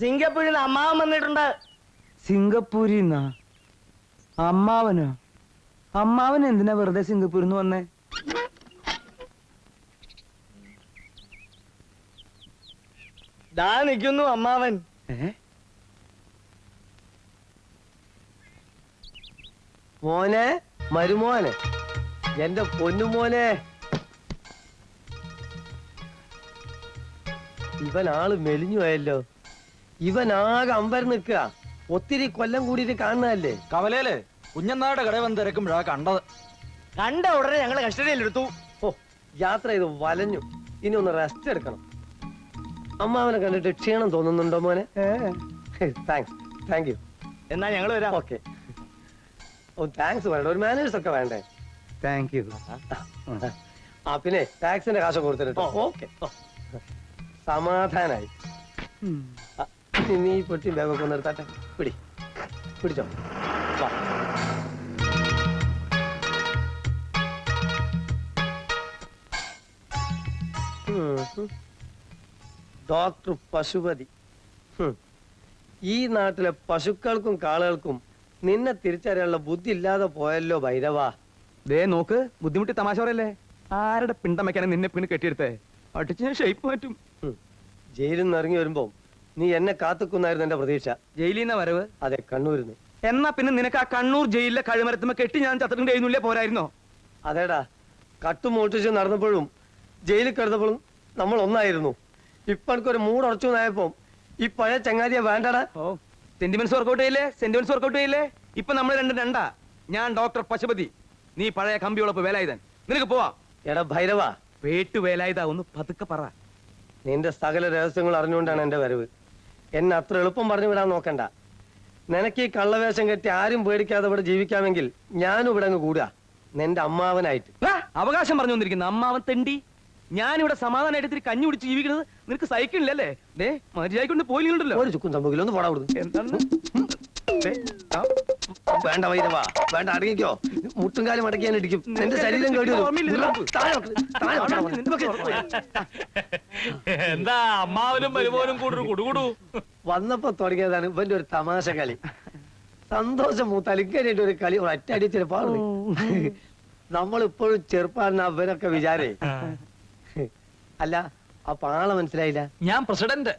സിംഗപ്പൂരിൽ നിന്ന് അമ്മാവൻ വന്നിട്ടുണ്ട്. സിംഗപ്പൂരിൽ നിന്നാ? അമ്മാവനോ? അമ്മാവൻ എന്തിനാ വെറുതെ സിംഗപ്പൂരിൽ നിന്ന് വന്നേ? ദാ നിൽക്കുന്നു അമ്മാവൻ. മോനെ, മരുമോനെ, എന്റെ പൊന്നുമോനെ. ഇവനാള് മെലിഞ്ഞു പോയല്ലോ. ഇവനാകെ അമ്പരം നിൽക്കുക. ഒത്തിരി കൊല്ലം കൂടിയിട്ട് കാണുന്നതല്ലേ. കവലയില് കുഞ്ഞനാട് കട വന്ന് തിരക്കുമ്പോഴാ കണ്ടത്. കണ്ട ഉടനെ ഞങ്ങള് കസ്റ്റഡിയിലെടുത്തു. ഓ, യാത്ര ചെയ്ത് വലഞ്ഞു. ഇനി ഒന്ന് റെസ്റ്റ് എടുക്കണം. അമ്മാവനെ കണ്ടിട്ട് ക്ഷീണം തോന്നുന്നുണ്ടോ മോനെ? Thanks, thank you. എന്നാ ഞങ്ങൾ വരാം. ഓക്കെ. ഓ, താങ്ക്സ് വേണ്ട, ഒരു മാനേഴ്സ് ഒക്കെ വേണ്ടേ? Thank you. ആ, പിന്നെ ടാക്സിന്റെ കാശ് കൊടുത്തിട്ടോ. ഓക്കെ, സമാധാനായി. നീ പൊട്ടി ബാഗൊക്കെ നിർത്താട്ടെ. പിടിച്ചോ. വാ. ഡോക്ടർ പശുപതി. ഈ നാട്ടിലെ പശുക്കൾക്കും കാളുകൾക്കും നിന്നെ തിരിച്ചറിയാനുള്ള ബുദ്ധി ഇല്ലാതെ പോയല്ലോ ഭൈരവാ. ദേ നോക്ക്, ബുദ്ധിമുട്ടി തമാശ പറയല്ലേ. ആരുടെ പിണ്ടമയ്ക്കാണ് നിന്നെ പിന്നെ കെട്ടിയെടുത്തേ? അടിച്ച് ഞാൻ ഷേപ്പ് മാറ്റും. ജയിലിൽ നിന്ന് ഇറങ്ങി വരുമ്പോ നീ എന്നെ കാത്തുക്കുന്നായിരുന്നു എന്റെ പ്രതീക്ഷ. ജയിലിൽ നിന്ന വരവ്? അതെ, കണ്ണൂരിന്ന്. എന്നാ പിന്നെ നിനക്ക് ആ കണ്ണൂർ ജയിലിലെ കഴുമരത്തുമ്പോ കെട്ടി ഞാൻ ചത്തിട്ട് കഴിയുന്നില്ലേ, പോരായിരുന്നോ? അതേടാ, കട്ടുമോട്ടിച്ച് നടന്നപ്പോഴും ജയിലിൽ കിടന്നപ്പോഴും നമ്മൾ ഒന്നായിരുന്നു. ഇപ്പൊ എനിക്കൊരു മൂടുറച്ചു നായപ്പോ ഈ പഴയ ചങ്ങാതിയെ വേണ്ടടാ. ഓ, സെന്റിമെന്റ്സ് വർക്കൗട്ട് ചെയ്യില്ലേ? സെന്റിമെന്റ്സ് വർക്കൗട്ട് ചെയ്യില്ലേ? ഇപ്പൊ നമ്മൾ രണ്ടാ. ഞാൻ ഡോക്ടർ പശുപതി, നീ പഴയ കമ്പിയോളപ്പ് വേലായുധൻ. നിനക്ക് പോവാ. എടാ ഭൈരവ, പേട്ടു വേലായുധ, ഒന്ന് പതുക്കെ പറ. നിന്റെ സകല രഹസ്യങ്ങൾ അറിഞ്ഞുകൊണ്ടാണ് എന്റെ വരവ്. എന്നെ അത്ര എളുപ്പം പറഞ്ഞു വിടാൻ നോക്കണ്ട. നിനക്ക് ഈ കള്ളവേഷം കെട്ടി ആരും പേടിക്കാതെ ഇവിടെ ജീവിക്കാമെങ്കിൽ ഞാനും ഇവിടെ അങ്ങ് കൂടുക, നിന്റെ അമ്മാവനായിട്ട്. അവകാശം പറഞ്ഞു വന്നിരിക്കുന്ന അമ്മാവൻ തെണ്ടി. ഞാനിവിടെ സമാധാനമായിട്ട് ഇത്തിരി കഞ്ഞി കുടിച്ച് ജീവിക്കുന്നത് നിനക്ക് സഹിക്കണില്ലല്ലേ? ദേ മര്യാദക്കൊണ്ട് പോയില്ലല്ലോ. ഒരു ചുക്കും സംഭവിക്കില്ല, ഒന്ന് പോടാ അവിടുന്ന്. എന്താണ്? വേണ്ട ഭൈരവ, വേണ്ട, അടങ്ങിക്കോ. മുട്ടും കാലും അടക്കിയാൻ ഇടിക്കും. നിന്റെ ശരീരം കേടി എന്താ അമ്മാവനും മരുമോനും കൂടി കുടുകുടു? വന്നപ്പോ തുടങ്ങിയതാണ് ഇവന്റെ ഒരു തമാശ കളി. സന്തോഷം മൂത്തലിക്കാനായിട്ട് ഒരു കളി ഒറ്റടി ചെറുപ്പാണ്. നമ്മളിപ്പോഴും ചെറുപ്പാണെന്ന് അവനൊക്കെ വിചാരേ. അല്ല, അപ്പൊ ആളെ മനസ്സിലായില്ല. ഞാൻ പ്രസിഡന്റ്.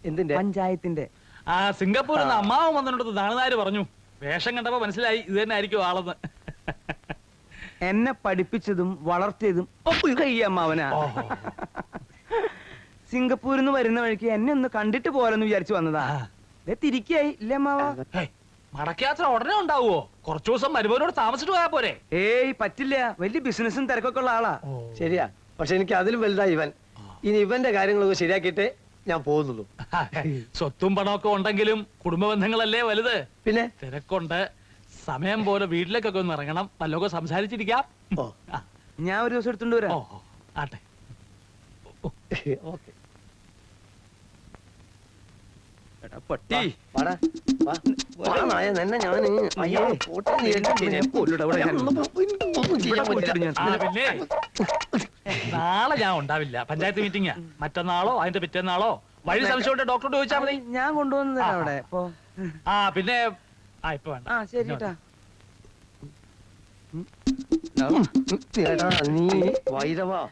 എന്തിന്റെ? പഞ്ചായത്തിന്റെ. ആ, സിംഗപ്പൂരിൽ നിന്ന് അമ്മാവൻ വന്നിട്ട് നാളുകാര് പറഞ്ഞു. വേഷം കണ്ടപ്പോ മനസ്സിലായി ഇത് തന്നെ ആയിരിക്കും ആളെന്ന്. എന്നെ പഠിപ്പിച്ചതും വളർത്തിയതും ഒക്കെ ഈ അമ്മാവനാ. സിംഗപ്പൂരിൽ നിന്ന് വരുന്ന വഴിക്ക് എന്നെ ഒന്ന് കണ്ടിട്ട് പോരെന്ന് വിചാരിച്ചു വന്നതാ. തിരിക്കായി ഇല്ലേ അമ്മാവ? മടക്കയാത്ര ഉടനെ ഉണ്ടാവുമോ? കുറച്ചു ദിവസം മരുമോനോട് താമസിച്ചിട്ട് പോയാ പോരെ? ഏയ് പറ്റില്ല, വലിയ ബിസിനസ്സും തിരക്കൊക്കെ ഉള്ള ആളാ. ശരിയാ, പക്ഷെ എനിക്ക് അതിലും വലുതായി ഇവൻ. ഇനി ഇവന്റെ കാര്യങ്ങളൊക്കെ ശരിയാക്കിയിട്ട് ഞാൻ പോകുന്നുള്ളൂ. സ്വത്തും പണമൊക്കെ ഉണ്ടെങ്കിലും കുടുംബ ബന്ധങ്ങളല്ലേ വലുത്. പിന്നെ തിരക്കുണ്ട്. സമയം പോലെ വീട്ടിലേക്കൊക്കെ ഒന്ന് ഇറങ്ങണം, വല്ലതൊക്കെ സംസാരിച്ചിരിക്കാം. ഞാൻ ഒരു ദിവസം എടുത്തോണ്ട് വരാം. ആട്ടെ. ഓക്കെ. പട്ടി നിന്നെ ഞാൻ പിന്നെ നാളെ ഞാൻ ഉണ്ടാവില്ല. പഞ്ചായത്ത് മീറ്റിംഗാ. മറ്റന്നാളോ അതിന്റെ പിറ്റേന്നാളോ വഴി സംശയം ഡോക്ടറോട് ചോദിച്ചാൽ മതി. ഞാൻ കൊണ്ടുവന്നതാ അവിടെ. ആ പിന്നെ ഇപ്പൊ വേണ്ട. ശരി. നീ വൈരവാ.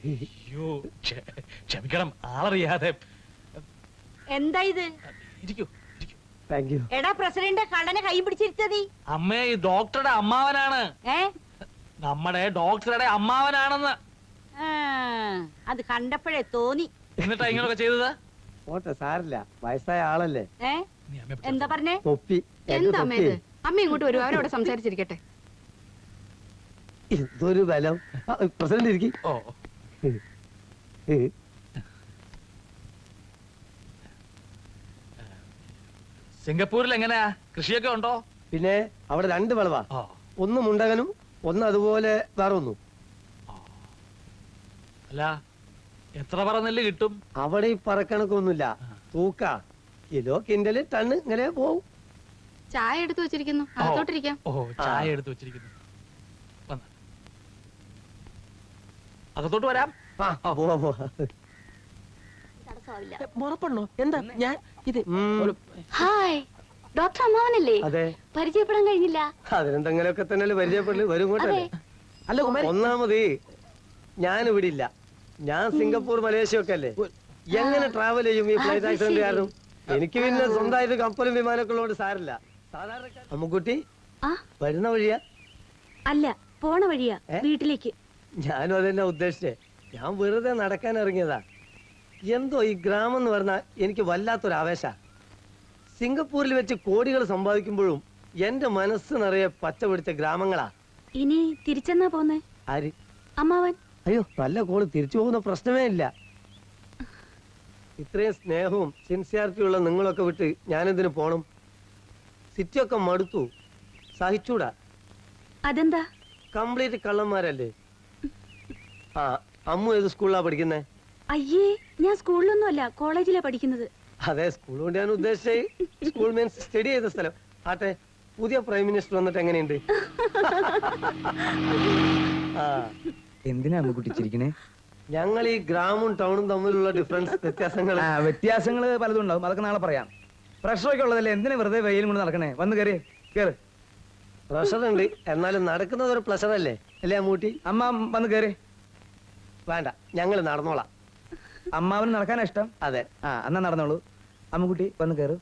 അയ്യോ ക്ഷമിക്കണം, ആളറിയാതെ. എന്താ ഇത്? ഇരിക്കൂ ഇരിക്കൂ. Thank you. എടാ പ്രസിഡന്റ് കള്ളനെ കൈ പിടിച്ചിരുത്തതി. അമ്മേ, ഈ ഡോക്ടറുടെ അമ്മാവനാണ്. ഏ നമ്മുടെ ഡോക്ടറുടെ അമ്മാവനാണെന്ന്. ആ, അത് കണ്ടപ്പോഴേ തോന്നി. എന്നിട്ടാ ഇങ്ങനൊക്കെ ചെയ്തത്? പോട്ടെ, സാരില്ല, വയസ്സായ ആളല്ലേ. ഏ നീ അമ്മയെ എന്താ പറഞ്ഞേ? തൊപ്പി. എന്റെ എന്താ അമ്മ തൊപ്പി. ഇത്? അമ്മ ഇങ്ങോട്ട് വരൂ, അവരോട് സംസാരിച്ചിരിക്കട്ടെ. ഇതൊരു ബലം. പ്രസിഡന്റ് ഇരിക്കും. ഓ, സിംഗപ്പൂരിൽ എങ്ങനെയാ, കൃഷിയൊക്കെ ഉണ്ടോ? പിന്നെ അവിടെ 2 വിളവാ. ഓ, ഒന്ന് മുണ്ടകനും ഒന്ന് അതുപോലെ വേറെ ഒന്നും. അല്ല എത്ര പറ നെല്ല് കിട്ടും? അവിടെ ഈ പറക്കണക്കൊന്നുമില്ല. തൂക്ക കിലോ കിൻഡല് ടണ്ണ് ഇങ്ങനെ പോവും. ചായ എടുത്തു വെച്ചിരിക്കുന്നു, അകത്തോട്ടിരിക്കാം. ഓ, ചായ എടുത്ത് വെച്ചിരിക്കുന്നു. വന്നാ. അകത്തോട്ട് വരാം. ആ, പോവാ പോവാ. മുറപ്പെടണോ? എന്താ ഞാൻ ഇത് ഹായ്, ഡോക്ടർ അമ്മാവനല്ലേ? അതെ, പരിചയപ്പെടാൻ കഴിഞ്ഞില്ല. അതിനെന്തെങ്കിലുമൊക്കെ തന്നെ പരിചയപ്പെടല്. വരും ഇങ്ങോട്ടല്ലേ. അല്ല കുമാരി, ഒന്നാമത് ഞാൻ ഇവിടെ ഇല്ല. ഞാൻ സിംഗപ്പൂർ മലേഷ്യ ഒക്കെ അല്ലേ. എങ്ങനെ ട്രാവൽ ചെയ്യും ഈ ഫ്ലൈറ്റ് ആക്സിഡന്റ് കാരണം? എനിക്ക് പിന്നെ സ്വന്തമായിട്ട് കപ്പലും വിമാനമൊക്കെ ഉള്ളതുകൊണ്ട് സാരില്ല. സാധാരണ അമ്മുക്കുട്ടി ആ വരുന്ന വഴിയാ? അല്ല, പോണ വഴിയാ ഏ? വീട്ടിലേക്ക്. ഞാനും അതെന്നെ ഉദ്ദേശിച്ചേ. ഞാൻ വെറുതെ നടക്കാൻ ഇറങ്ങിയതാ. എന്തോ ഈ ഗ്രാമം എന്ന് പറഞ്ഞാൽ എനിക്ക് വല്ലാത്തൊരു ആവേശ. സിംഗപ്പൂരിൽ വെച്ച് കോടികൾ സമ്പാദിക്കുമ്പോഴും എന്റെ മനസ്സ് നിറയെ പച്ച പിടിച്ച ഗ്രാമങ്ങളാ. ഇനി തിരിച്ചെന്നാ പോന്നേ? ആര്? അമ്മാവൻ. അയ്യോ, നല്ല കോള്, തിരിച്ചു പോകുന്ന പ്രശ്നമേ ഇല്ല. ഇത്രയും സ്നേഹവും സിൻസിയാരിറ്റിയും ഉള്ള നിങ്ങളൊക്കെ വിട്ട് ഞാനെന്തിനു പോണം? സിറ്റിയൊക്കെ മടുത്തു, സഹിച്ചൂടാ. അതെന്താ? കംപ്ലീറ്റ് കള്ളന്മാരല്ലേ. ആ, അമ്മു ഏത് സ്കൂളിലാ പഠിക്കുന്നേ? അയ്യേ, ഞാൻ സ്കൂളിലൊന്നും അല്ല, കോളേജിലാ പഠിക്കുന്നത്. അതെ, സ്കൂൾ കൊണ്ട് ഞാൻ ഉദ്ദേശിച്ച സ്കൂൾ മീൻസ് സ്റ്റഡി ചെയ്ത സ്ഥലം. ആട്ടെ, പുതിയ പ്രൈം മിനിസ്റ്റർ വന്നിട്ട് എങ്ങനെയുണ്ട്? ആ, എന്തിനാ അമ്മുക്കുട്ടി ചിരിക്കണേ? ഞങ്ങൾ ഈ ഗ്രാമവും ടൗണും തമ്മിലുള്ള ഡിഫറൻസ്, വ്യത്യാസങ്ങൾ. വ്യത്യാസങ്ങൾ പലതും ഉണ്ടാവും, അതൊക്കെ നാളെ പറയാം. പ്രഷറൊക്കെ ഉള്ളതല്ലേ, എന്തിനാ വെറുതെ വെയിലും കൊണ്ട് നടക്കണേ? വന്ന് കയറി കേറ്. പ്രഷർ ഉണ്ട്, എന്നാലും നടക്കുന്നത് ഒരു പ്ലഷർ അല്ലേ അല്ലേ അമ്മൂട്ടി? അമ്മ വന്ന് കയറി. വേണ്ട, ഞങ്ങൾ നടന്നോളാം. അമ്മാവന് നടക്കാനാ ഇഷ്ടം? അതെ. ആ, എന്നാ നടന്നോളൂ. അമ്മുക്കുട്ടി വന്ന് കയറു.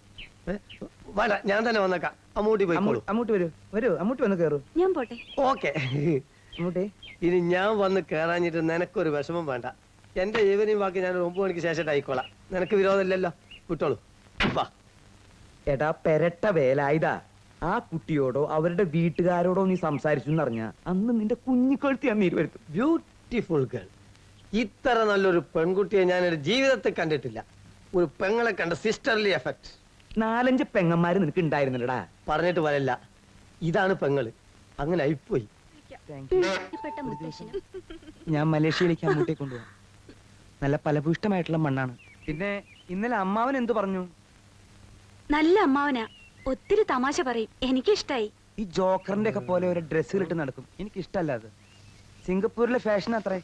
വേണ്ട, ഞാൻ തന്നെ വന്നേക്കാം. അമ്മൂട്ടി പോയിക്കോളൂ. അമ്മൂട്ടി വരൂ, വരൂ. അമ്മൂട്ടി വന്ന് കയറൂ. ഞാൻ പോട്ടെ. ഓക്കെ. അമ്മൂട്ടി. ഇനി ഞാൻ വന്ന് കയറാഞ്ഞിട്ട് നിനക്കൊരു വിഷമം വേണ്ട. എന്റെ ഈവനിങ് ബാക്കി ഞാൻ 9 മണിക്ക് ശേഷം ആയിക്കോളാം. നിനക്ക് വിരോധമില്ലല്ലോ, വിട്ടോളൂ. വാ. എടാ പെരട്ട വേലായുധാ, ആ കുട്ടിയോടോ അവരുടെ വീട്ടുകാരോടോ നീ സംസാരിച്ചു എന്നറിഞ്ഞ അന്ന് നിന്റെ കുഞ്ഞിക്കഴുത്തി ഞാൻ നീര് ബ്യൂട്ടിഫുൾ ഗേൾ. ഇത്ര നല്ലൊരു പെൺകുട്ടിയെ ഞാൻ എന്റെ ജീവിതത്തിൽ കണ്ടിട്ടില്ല. ഒരു പെങ്ങളെ കണ്ട സിസ്റ്റർലി എഫക്ട്. 4-5 പെങ്ങന്മാര് നിനക്ക് ഉണ്ടായിരുന്നില്ലടാ. പറഞ്ഞിട്ട് വരല്ല, ഇതാണ് പെങ്ങള്. അങ്ങനെ ആയിപ്പോയി. ഇഷ്ടപ്പെട്ട മുത്തശ്ശനും. ഞാൻ മലേഷ്യയിലേക്ക് അമ്മൂട്ടിയെ കൊണ്ടുപോകാം. നല്ല ഫലഭൂഷ്ടമായിട്ടുള്ള മണ്ണാണ്. പിന്നെ ഇന്നലെ അമ്മാവൻ എന്തു പറഞ്ഞു? നല്ല അമ്മാവനാ, ഒത്തിരി തമാശ പറയും, എനിക്കിഷ്ടായി. ഈ ജോക്കറിന്റെ ഒക്കെ പോലെ ഒരു ഡ്രസ്സുകളിട്ട് നടക്കും, എനിക്ക് ഇഷ്ടല്ല അത്. സിംഗപ്പൂരിലെ ഫാഷൻ അത്രേ.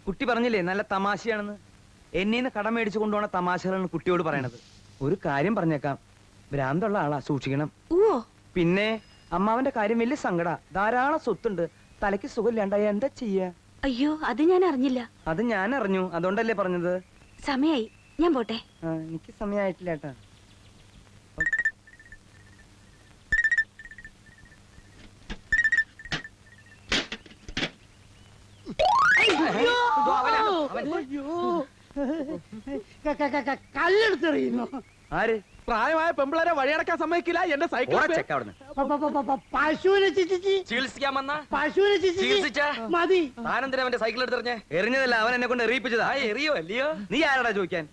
കുട്ടി പറഞ്ഞില്ലേ നല്ല തമാശയാണെന്ന്. എന്നീന്ന് കടം മേടിച്ചു കൊണ്ടുപോണ തമാശകളാണ് കുട്ടിയോട് പറയണത്. ഒരു കാര്യം പറഞ്ഞേക്കാം, ഭ്രാന്തുള്ള ആളാ, സൂക്ഷിക്കണം. ഓ, പിന്നെ അമ്മാവന്റെ കാര്യം വലിയ സങ്കട. ധാരാളം സ്വത്തുണ്ട്, തലയ്ക്ക് സുഖമില്ലാണ്ടായ എന്താ ചെയ്യാ? അയ്യോ, അത് ഞാൻ അറിഞ്ഞില്ല. അത് ഞാൻ അറിഞ്ഞു, അതുകൊണ്ടല്ലേ പറഞ്ഞത്. സമയായി, ഞാൻ പോട്ടെ. എനിക്ക് സമയമായിട്ടില്ല ഏട്ടാ. കല്ലെടുത്തെറിയുന്നു. ആര്? പ്രായമായ പെമ്പിളരെ വഴിയടക്കാൻ സമ്മതിക്കില്ല. എന്റെ സൈക്കിൾ ചെക്ക അവിടുന്ന്. പശുവിനെ ചിച്ചിച്ച് ചികിത്സിക്കാൻ വന്ന പശുവിനെ ചിച്ചിച്ച് ചികിത്സിച്ചാ? മതി. താനെന്തിനാ അവന്റെ സൈക്കിൾ എടുത്തെറിഞ്ഞേ? എറിഞ്ഞതല്ല, അവൻ എന്നെ കൊണ്ട് എറിയിപ്പിച്ചതാ. എറിയോ അല്ലയോ? നീ ആരടാ ചോദിക്കാൻ?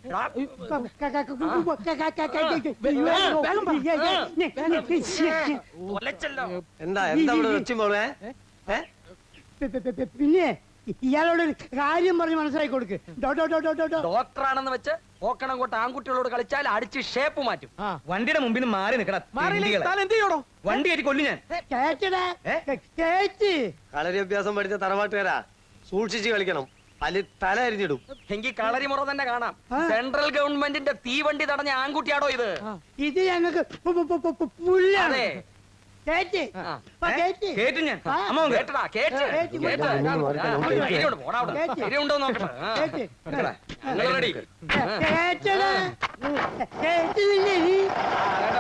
എന്താ എന്താ ഇവിടെ വെച്ചുമ്പോളേ? പിന്നെ ഇയാളോട് ഒരു കാര്യം പറഞ്ഞ് മനസ്സിലാക്കി കൊടുക്ക്. ഡോക്ടറാണെന്ന് വെച്ച് ഓക്കണം കൊട്ട് ആൺകുട്ടികളോട് കളിച്ചാൽ അടിച്ച് ഷേപ്പ് മാറ്റും. വണ്ടിയുടെ മുമ്പിൽ നിന്ന് മാറി നിൽക്കടാ. എന്ത് ചെയ്യണോ? വണ്ടി കയറ്റി കൊല്ലു ഞാൻ. കളരി അഭ്യാസം പഠിച്ച തറവാട്ടുകാരാ, സൂക്ഷിച്ച് കളിക്കണം. അല്ലെ തല അരിഞ്ഞിടും. എങ്കിൽ കളരി മുറ തന്നെ കാണാം. സെൻട്രൽ ഗവൺമെന്റിന്റെ തീവണ്ടി തടഞ്ഞ ആൺകുട്ടിയാടോ ഇത്? ഇത് ഞങ്ങൾക്ക് പുല്ലാണ്. അതെ, കേറ്റ് ആ, കേറ്റ് കേട്ടു ഞാൻ ആ. അമ്മാവൻ കേട്ടു. കേട്ടടാ കേട്ട് കേറ്റ് കേട്ട് ധൈര്യം പോടാ അവിടെ കേറ്റ്. ധൈര്യം ഉണ്ടോ നോക്കട്ടെ കേറ്റ് ഞങ്ങൾ റെഡി കേറ്റടാ കേറ്റുന്നില്ലേ നീ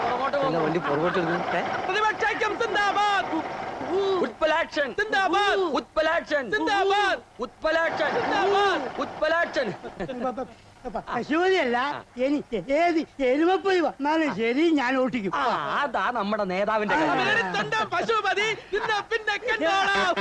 പുറകോട്ട് എന്താ വണ്ടി പുറകോട്ട് എടുക്കുന്നത്? പ്രതിപക്ഷൈക്യം സിന്ദാബാദ് ഉത്പലാക്ഷൻ സിന്ദാബാദ് ഉത്പലാക്ഷൻ സിന്ദാബാദ് ഉത്പലാക്ഷൻ സിന്ദാബാദ് ഉത്പലാക്ഷൻ പശുപതിയല്ല എനിക്ക് ഏത് എരുമപ്പൊതി വന്നാലും ശരി ഞാൻ ഓട്ടിക്കും അതാ നമ്മുടെ നേതാവിന്റെ കാര്യം. പശുപതി പിന്നെ കണ്ടോളാം